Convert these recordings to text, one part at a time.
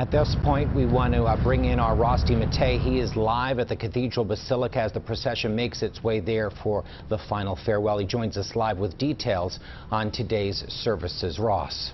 At this point, we want to bring in our Ross DeMattei. He is live at the Cathedral Basilica as the procession makes its way there for the final farewell. He joins us live with details on today's services. Ross.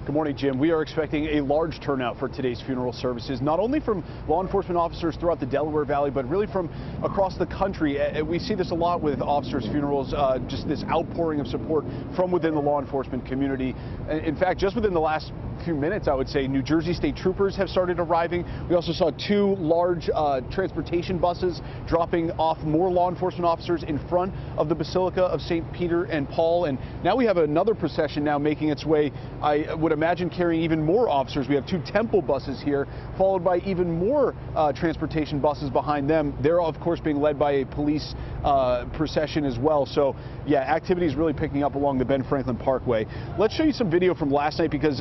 Good morning, Jim. We are expecting a large turnout for today's funeral services, not only from law enforcement officers throughout the Delaware Valley, but really from across the country. We see this a lot with officers' funerals, just this outpouring of support from within the law enforcement community. In fact, just within the last few minutes, I would say, New Jersey state troopers have started arriving. We also saw two large transportation buses dropping off more law enforcement officers in front of the Basilica of St. Peter and Paul. And now we have another procession now making its way, I would imagine, carrying even more officers. We have two temple buses here, followed by even more transportation buses behind them. They're, of course, being led by a police procession as well. So, yeah, activity is really picking up along the Ben Franklin Parkway. Let's show you some video from last night because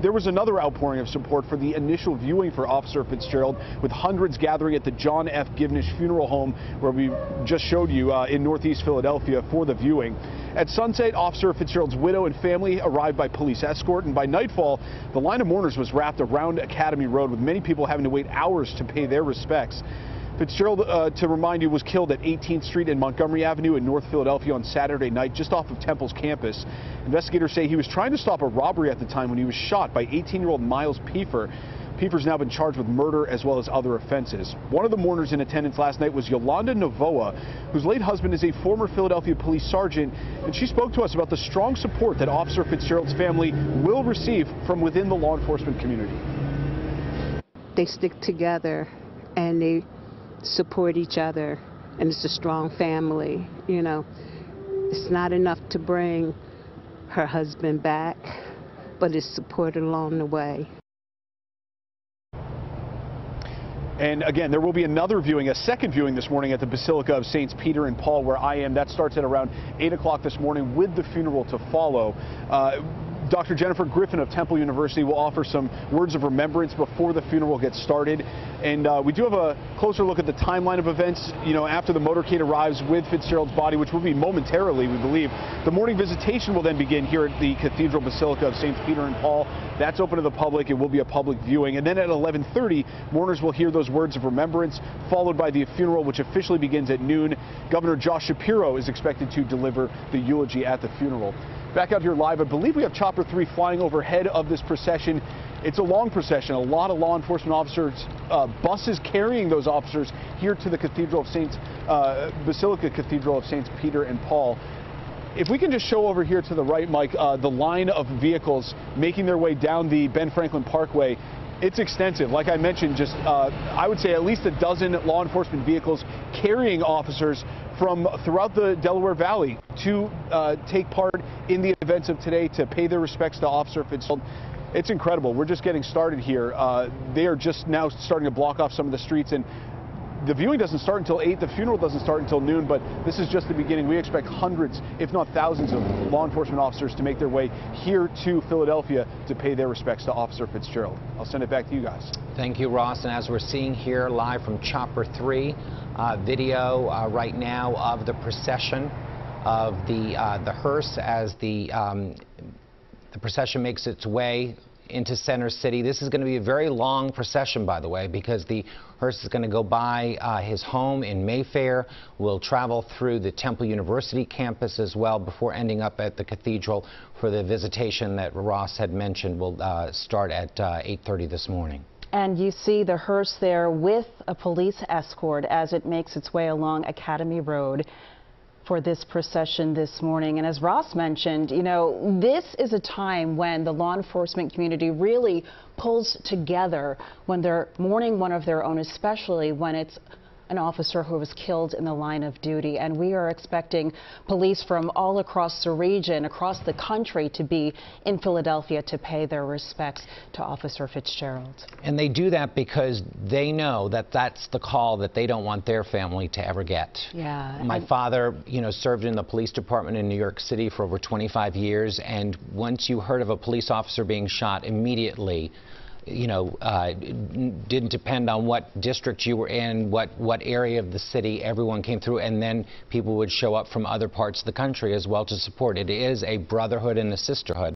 there was another outpouring of support for the initial viewing for Officer Fitzgerald, with hundreds gathering at the John F. Givnish Funeral Home, where we just showed you in Northeast Philadelphia for the viewing. At sunset, Officer Fitzgerald's widow and family arrived by police escort, and by nightfall, the line of mourners was wrapped around Academy Road, with many people having to wait hours to pay their respects. Fitzgerald, to remind you, was killed at 18th Street and Montgomery Avenue in North Philadelphia on Saturday night, just off of Temple's campus. Investigators say he was trying to stop a robbery at the time when he was shot by 18-year-old Miles Pfeiffer. Pfeiffer's now been charged with murder as well as other offenses. One of the mourners in attendance last night was Yolanda Novoa, whose late husband is a former Philadelphia police sergeant, and she spoke to us about the strong support that Officer Fitzgerald's family will receive from within the law enforcement community. They stick together and they support each other, and it's a strong family. You know, it's not enough to bring her husband back, but it's support along the way. And again, there will be another viewing, a second viewing this morning at the Basilica of Saints Peter and Paul, where I am. That starts at around 8 o'clock this morning, with the funeral to follow. Dr. Jennifer Griffin of Temple University will offer some words of remembrance before the funeral gets started. And we do have a closer look at the timeline of events. You know, after the motorcade arrives with Fitzgerald's body, which will be momentarily, we believe, the morning visitation will then begin here at the Cathedral Basilica of St. Peter and Paul. That's open to the public. It will be a public viewing. And then at 11:30, mourners will hear those words of remembrance, followed by the funeral, which officially begins at noon. Governor Josh Shapiro is expected to deliver the eulogy at the funeral. Back out here live, I believe we have Chopper 3 flying overhead of this procession. It's a long procession, a lot of law enforcement officers, buses carrying those officers here to the Cathedral of Saints, Basilica Cathedral of Saints Peter and Paul. If we can just show over here to the right, Mike, the line of vehicles making their way down the Ben Franklin Parkway. It's extensive. Like I mentioned, just I would say at least a dozen law enforcement vehicles carrying officers from throughout the Delaware Valley to take part in the events of today, to pay their respects to Officer Fitzgerald. It's incredible. We're just getting started here. They are just now starting to block off some of the streets, and the viewing doesn't start until 8. The funeral doesn't start until noon, but this is just the beginning. We expect hundreds, if not thousands, of law enforcement officers to make their way here to Philadelphia to pay their respects to Officer Fitzgerald. I'll send it back to you guys. Thank you, Ross. And as we're seeing here live from Chopper 3, video right now of the procession of the hearse as the procession makes its way into Center City. This is going to be a very long procession, by the way, because the hearse is going to go by his home in Mayfair, will travel through the Temple University campus as well, before ending up at the cathedral for the visitation that Ross had mentioned will start at 8:30 this morning. And you see the hearse there with a police escort as it makes its way along Academy Road for this procession this morning. And as Ross mentioned, you know, this is a time when the law enforcement community really pulls together when they're mourning one of their own, especially when it's an officer who was killed in the line of duty. And we are expecting police from all across the region, across the country, to be in Philadelphia to pay their respects to Officer Fitzgerald. And they do that because they know that that's the call that they don't want their family to ever get. Yeah. My father, you know, served in the police department in New York City for over 25 years, and once you heard of a police officer being shot, immediately, you know, didn't depend on what district you were in, what area of the city. Everyone came through, and then people would show up from other parts of the country as well to support. It is a brotherhood and a sisterhood.